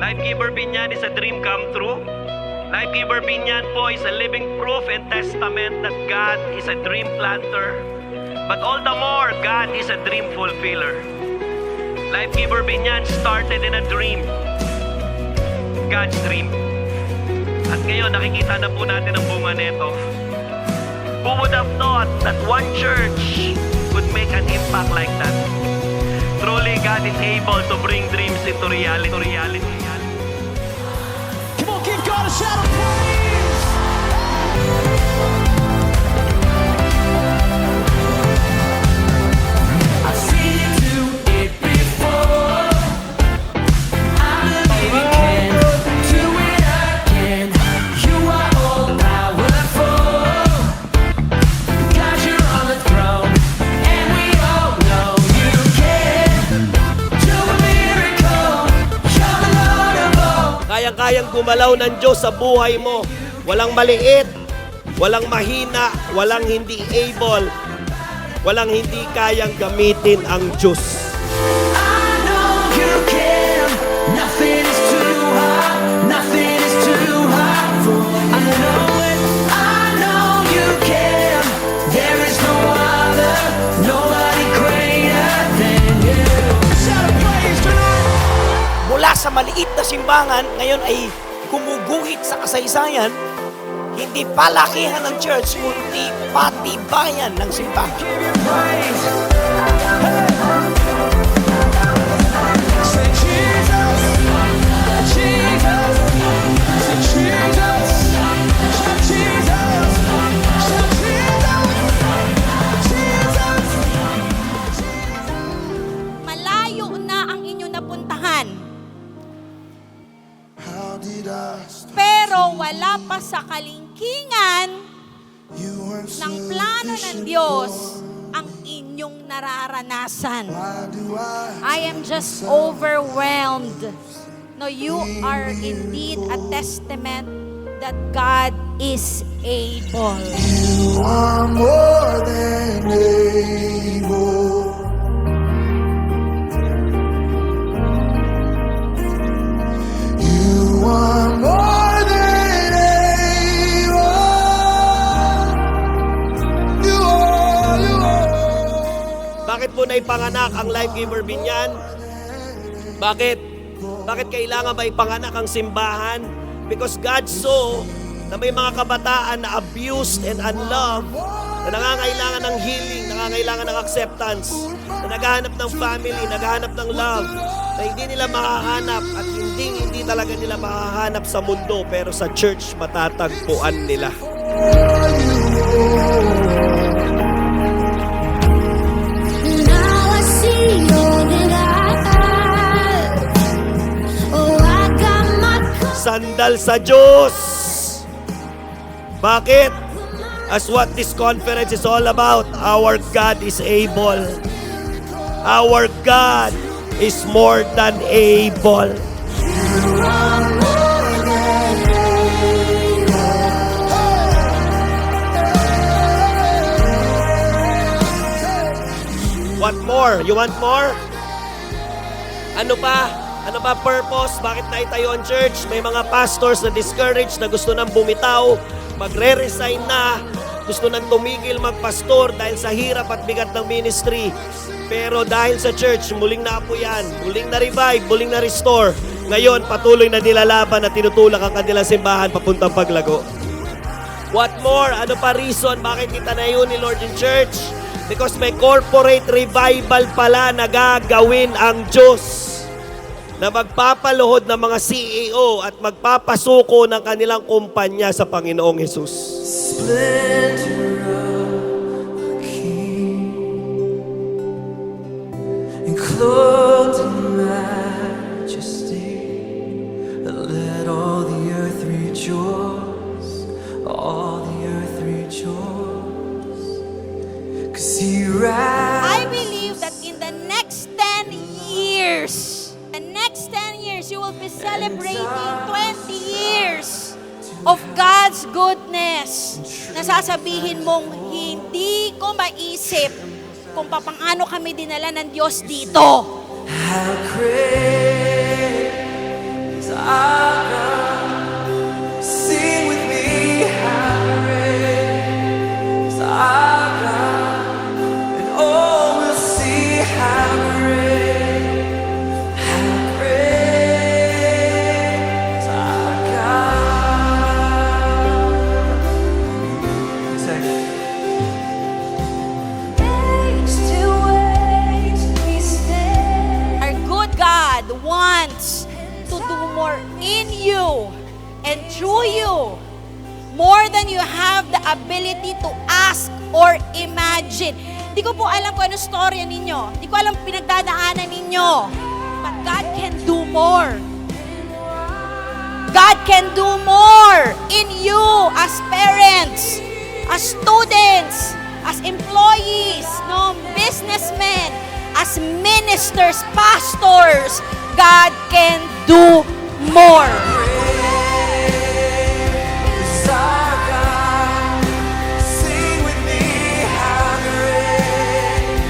Life Giver Binyan is a dream come true. Life Giver Binyan po is a living proof and testament that God is a dream planter. But all the more, God is a dream fulfiller. Life Giver Binyan started in a dream. God's dream. At ngayon, nakikita na po natin ang bunga nito. Who would have thought that one church could make an impact like that? Truly, God is able to bring dreams into reality. Come on, give God a shout of praise! I've seen you do it before. I believe you can do it again. You are all powerful. God, you're on the throne, and we all know you can do a miracle. You're the Lord of all. Kayang-kayang gumalaw ng Diyos sa buhay mo. Walang maliit, walang mahina, walang hindi able, walang hindi kayang gamitin ang Diyos. I know you can. Nothing is too hard. Nothing is too hard for. I know it. I know you can. There is no other. Nobody greater than you. Shout of praise tonight. Mula sa maliit na simbahan, ngayon ay gumuguhit sa kasaysayan, hindi palakihan ng church, kundi patibayan ng simbahan. Give you praise. Say Jesus. Jesus. Say Jesus. Shout Jesus. Shout Jesus. Jesus. Malayo na ang inyong napuntahan. Pero wala pa sa kalingkingan ng plano ng Diyos ang inyong nararanasan. I am just overwhelmed. No, you are indeed a testament that God is able. You are more than able. You are more than able. You are. Bakit po naipanganak ang Life Giver Binyan? Bakit? Bakit kailangan ba ipanganak ang simbahan? Because God saw na may mga kabataan na abused and unloved, na nangangailangan ng healing, nangangailangan ng acceptance, na naghahanap ng family, naghahanap ng love, na hindi nila mahahanap at hindi talaga nila mahahanap sa mundo, pero sa church matatagpuan nila. Now I see all that I have. Oh, I got my Sandal sa Diyos! Bakit? As what this conference is all about, our God is able. Our God is more than able. What more? You want more? Ano pa? Ano pa purpose? Bakit naitayo ang church? May mga pastors na discouraged, na gusto nang bumitaw, magre-resign na, gusto nang tumigil magpastor dahil sa hirap at bigat ng ministry. Pero dahil sa church, muling naapuyan, muling na-revive, muling na-restore. Ngayon, patuloy na nilalaban at tinutulak ang kanilang simbahan papuntang paglago. What more? Ano pa reason bakit kita na yun ni Lord in Church? Because may corporate revival pala na gagawin ang Diyos, na magpapaluhod ng mga CEO at magpapasuko ng kanilang kumpanya sa Panginoong Hesus. Splendor of a king, and clothed in majesty, let all the earth rejoice, all the earth rejoice, 'cause he rides. I believe that in the next 10 years, you will be celebrating 20 years of God's goodness. Nasasabihin mong, hindi ko maisip kung paano kami dinala ng Diyos dito. How great is Sing with me, how great is our God, and all will see how great is our God. Say. Our good God wants to do more in you and through you, more than you have the ability to ask or imagine. Di ko po alam kung ano storya ninyo. Di ko alam pinagdadaanan ninyo. But God can do more. God can do more in you as parents, as students, as employees, no, businessmen, as ministers, pastors. God can do more. Is our God. Sing with me, how great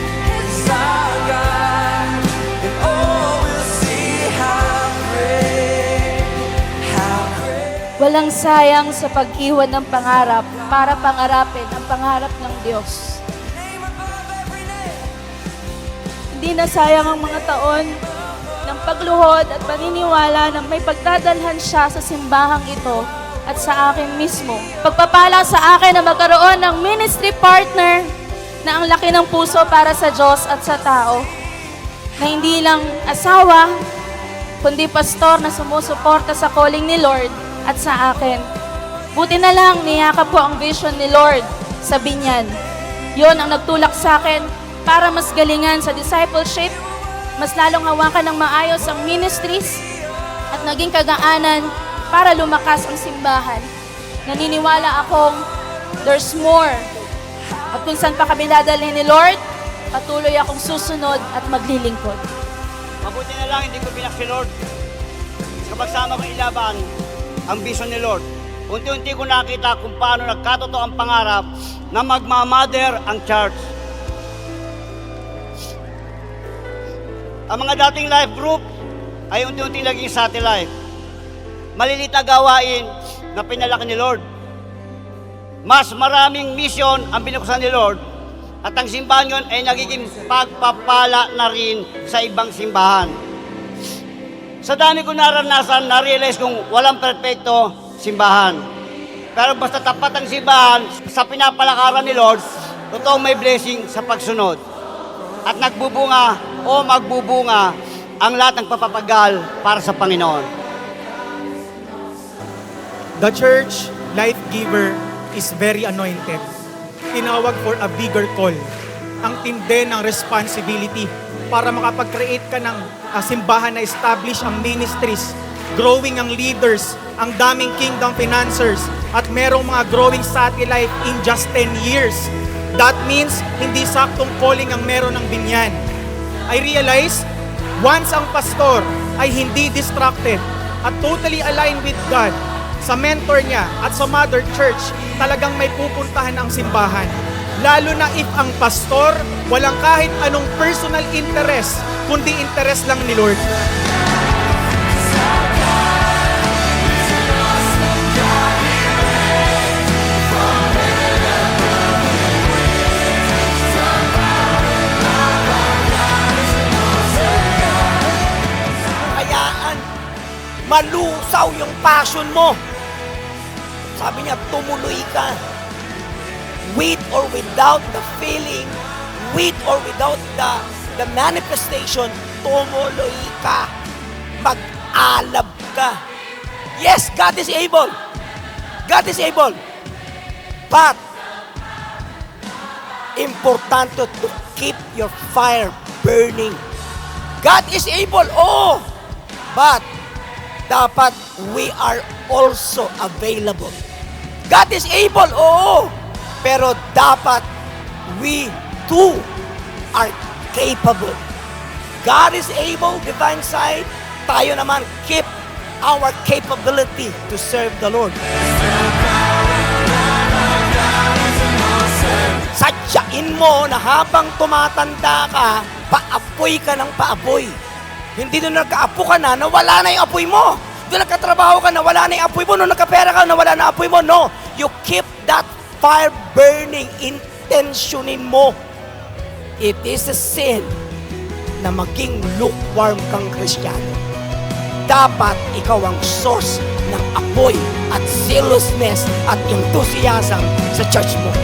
is our God, and all will see how great. Walang sayang sa pag-iwan ng pangarap para pangarapin ang pangarap ng Diyos. Hindi na sayang ang mga taon ng pagluhod at paniniwala na may pagdadalhan siya sa simbahang ito at sa akin mismo. Pagpapala sa akin na magkaroon ng ministry partner na ang laki ng puso para sa Diyos at sa tao, na hindi lang asawa, kundi pastor na sumusuporta sa calling ni Lord at sa akin. Buti na lang niyakap ko ang vision ni Lord sa binyan. Yon ang nagtulak sa akin para mas galingan sa discipleship, mas lalong hawakan ng maayos ang ministries, at naging kagaanan para lumakas ang simbahan. Naniniwala akong there's more. At kung saan pa kami dadalhin ni Lord, patuloy akong susunod at maglilingkod. Mabuti na lang hindi ko binak si Lord. Sa pagsama kong ilaban ang vision ni Lord. Unti-unti ko nakita kung paano nagkatotoo ang pangarap na magmamother ang church. Ang mga dating life group ay unti-unti naging satellite. Malilit na gawain na pinalaki ni Lord. Mas maraming mission ang binuksan ni Lord, at ang simbahan yun ay nagiging pagpapala na rin sa ibang simbahan. Sa dami ko naranasan, na-realize kong walang perfecto simbahan. Pero basta tapat ang simbahan sa pinapalakaran ni Lord, totoong may blessing sa pagsunod. At nagbubunga o magbubunga ang lahat ng papapagal para sa Panginoon. The church life giver is very anointed. Tinawag for a bigger call. Ang tindi ng responsibility para makapag-create ka ng simbahan na establish ang ministries, growing ang leaders, ang daming kingdom financiers, at merong mga growing satellite in just 10 years. That means hindi saktong calling ang meron ng binyan. I realize, once ang pastor ay hindi distracted at totally aligned with God, sa mentor niya at sa mother church, talagang may pupuntahan ang simbahan. Lalo na if ang pastor walang kahit anong personal interest, kundi interest lang ni Lord. Hayaan malusaw yung passion mo. Sabi niya, tumuloy ka. With or without the feeling, with or without the manifestation, tumuloy ka. Mag-alab ka. Yes, God is able. God is able. But, importante to keep your fire burning. God is able, oh. But, dapat we are also available. God is able, oo. Pero dapat we too are capable. God is able, divine side. Tayo naman, keep our capability to serve the Lord. Sadyain mo na habang tumatanda ka, paapoy ka ng paapoy. Hindi doon nagkaapo ka na, nawala na yung apoy mo. Nung nagkatrabaho ka, nawala na yung apoy mo. Nung nagkapera ka, nawala na apoy mo. No, you keep that fire burning. Intentionin mo. It is a sin na maging lukewarm kang Kristiyano. Dapat ikaw ang source ng apoy at zealousness at enthusiasm sa church mo.